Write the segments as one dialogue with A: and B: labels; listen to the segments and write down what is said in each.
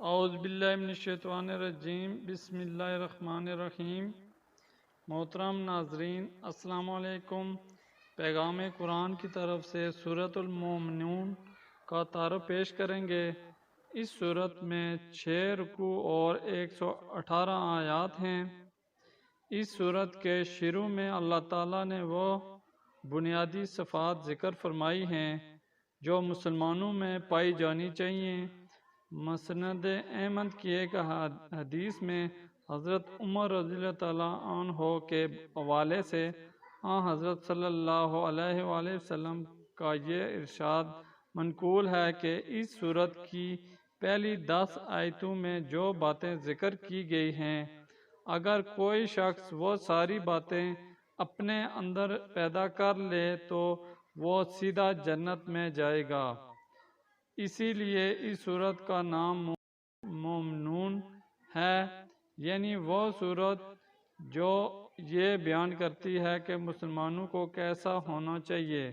A: اعوذ باللہ من الشیطان الرجیم، بسم اللہ الرحمن الرحیم۔ محترم ناظرین، السلام علیکم۔ پیغام قرآن کی طرف سے سورۃ المومنون کا تعارف پیش کریں گے۔ اس سورت میں 6 رکوع اور 118 آیات ہیں۔ اس سورت کے شروع میں اللہ تعالیٰ نے وہ بنیادی صفات ذکر فرمائی ہیں جو مسلمانوں میں پائی جانی چاہیے۔ مسند احمد کی ایک حدیث میں حضرت عمر رضی اللہ تعالیٰ عنہ کے حوالے سے حضرت صلی اللہ علیہ وآلہ وسلم کا یہ ارشاد منقول ہے کہ اس سورت کی پہلی 10 آیتوں میں جو باتیں ذکر کی گئی ہیں، اگر کوئی شخص وہ ساری باتیں اپنے اندر پیدا کر لے تو وہ سیدھا جنت میں جائے گا۔ اسی لیے اس سورت کا نام مومنون ہے، یعنی وہ سورت جو یہ بیان کرتی ہے کہ مسلمانوں کو کیسا ہونا چاہیے۔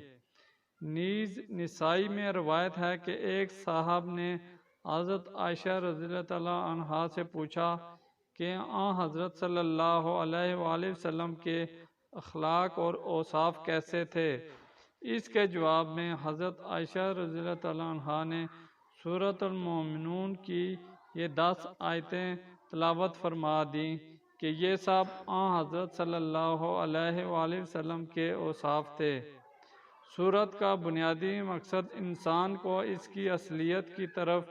A: نیز نسائی میں روایت ہے کہ ایک صاحب نے حضرت عائشہ رضی اللہ تعالیٰ عنہا سے پوچھا کہ حضرت صلی اللہ علیہ وآلہ وسلم کے اخلاق اور اوصاف کیسے تھے۔ اس کے جواب میں حضرت عائشہ رضی اللہ تعالیٰ عنہا نے سورۃ المومنون کی یہ 10 آیتیں تلاوت فرما دیں کہ یہ سب حضرت صلی اللہ علیہ وآلہ وسلم کے اوصاف تھے۔ سورت کا بنیادی مقصد انسان کو اس کی اصلیت کی طرف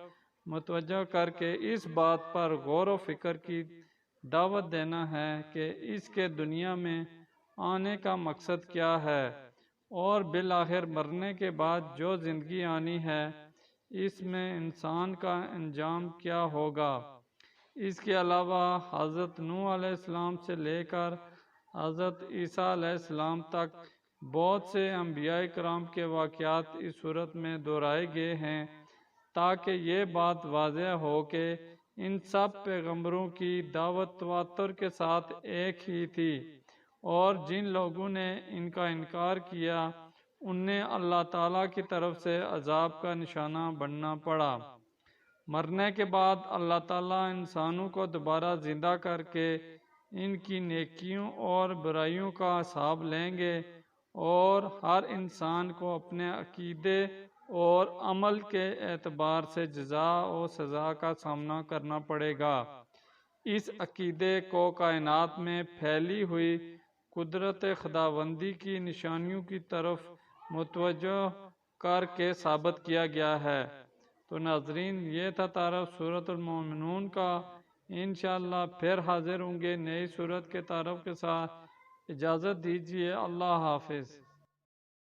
A: متوجہ کر کے اس بات پر غور و فکر کی دعوت دینا ہے کہ اس کے دنیا میں آنے کا مقصد کیا ہے اور بالآخر مرنے کے بعد جو زندگی آنی ہے اس میں انسان کا انجام کیا ہوگا۔ اس کے علاوہ حضرت نوح علیہ السلام سے لے کر حضرت عیسیٰ علیہ السلام تک بہت سے انبیاء کرام کے واقعات اس صورت میں دہرائے گئے ہیں تاکہ یہ بات واضح ہو کہ ان سب پیغمبروں کی دعوت تواتر کے ساتھ ایک ہی تھی، اور جن لوگوں نے ان کا انکار کیا انہیں اللہ تعالیٰ کی طرف سے عذاب کا نشانہ بننا پڑا۔ مرنے کے بعد اللہ تعالیٰ انسانوں کو دوبارہ زندہ کر کے ان کی نیکیوں اور برائیوں کا حساب لیں گے اور ہر انسان کو اپنے عقیدے اور عمل کے اعتبار سے جزا و سزا کا سامنا کرنا پڑے گا۔ اس عقیدے کو کائنات میں پھیلی ہوئی قدرت خداوندی کی نشانیوں کی طرف متوجہ کر کے ثابت کیا گیا ہے۔ تو ناظرین، یہ تھا تعارف سورۃ المومنون کا۔ انشاءاللہ پھر حاضر ہوں گے نئی سورت کے تعارف کے ساتھ۔ اجازت دیجیے، اللہ حافظ۔